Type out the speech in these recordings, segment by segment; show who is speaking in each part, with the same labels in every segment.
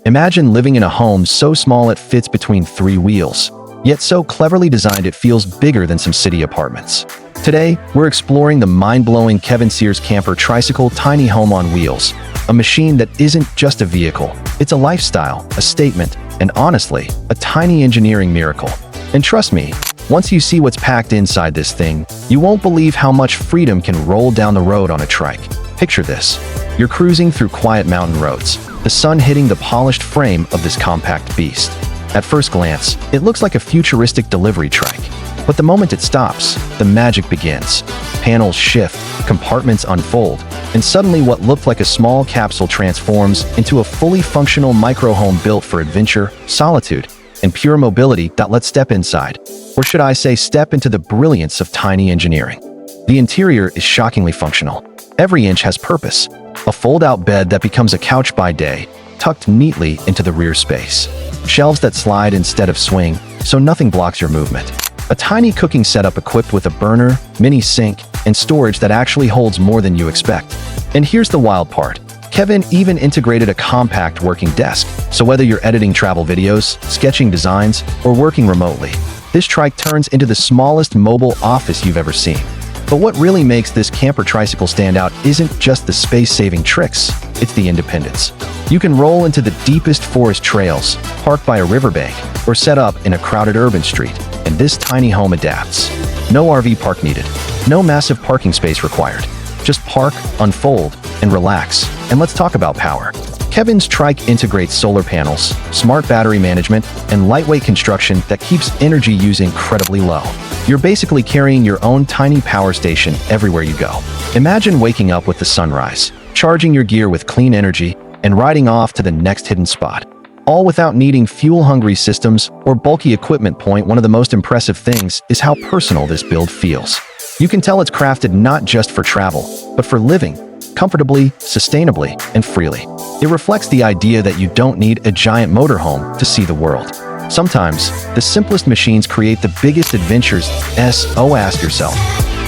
Speaker 1: Imagine living in a home so small it fits between 3 wheels, yet so cleverly designed it feels bigger than some city apartments. Today, we're exploring the mind-blowing Cyrs camper tricycle tiny home on wheels, a machine that isn't just a vehicle. It's a lifestyle, a statement, and honestly, a tiny engineering miracle. And trust me, once you see what's packed inside this thing, you won't believe how much freedom can roll down the road on a trike. Picture this. You're cruising through quiet mountain roads, the sun hitting the polished frame of this compact beast. At first glance, it looks like a futuristic delivery trike. But the moment it stops, the magic begins. Panels shift, compartments unfold, and suddenly what looked like a small capsule transforms into a fully functional micro-home built for adventure, solitude, and pure mobility. Let's step inside. Or should I say step into the brilliance of tiny engineering. The interior is shockingly functional. Every inch has purpose. A fold-out bed that becomes a couch by day, tucked neatly into the rear space. Shelves that slide instead of swing, so nothing blocks your movement. A tiny cooking setup equipped with a burner, mini sink, and storage that actually holds more than you expect. And here's the wild part. Kevin even integrated a compact working desk, so whether you're editing travel videos, sketching designs, or working remotely, this trike turns into the smallest mobile office you've ever seen. But what really makes this camper tricycle stand out isn't just the space-saving tricks, it's the independence. You can roll into the deepest forest trails, park by a riverbank, or set up in a crowded urban street, and this tiny home adapts. No RV park needed, no massive parking space required. Just park, unfold, and relax. And let's talk about power. Kevin's trike integrates solar panels, smart battery management, and lightweight construction that keeps energy use incredibly low. You're basically carrying your own tiny power station everywhere you go. Imagine waking up with the sunrise, charging your gear with clean energy, and riding off to the next hidden spot. All without needing fuel-hungry systems or bulky equipment. One of the most impressive things is how personal this build feels. You can tell it's crafted not just for travel, but for living, comfortably, sustainably, and freely. It reflects the idea that you don't need a giant motorhome to see the world. Sometimes, the simplest machines create the biggest adventures. Ask yourself,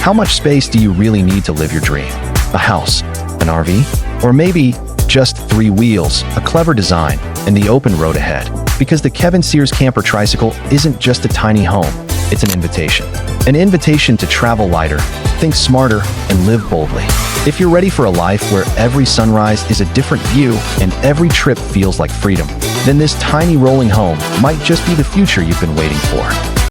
Speaker 1: how much space do you really need to live your dream? A house, an RV, or maybe just 3 wheels, a clever design, and the open road ahead? Because the Cyrs camper tricycle isn't just a tiny home, it's an invitation. An invitation to travel lighter, think smarter, and live boldly. If you're ready for a life where every sunrise is a different view and every trip feels like freedom, then this tiny rolling home might just be the future you've been waiting for.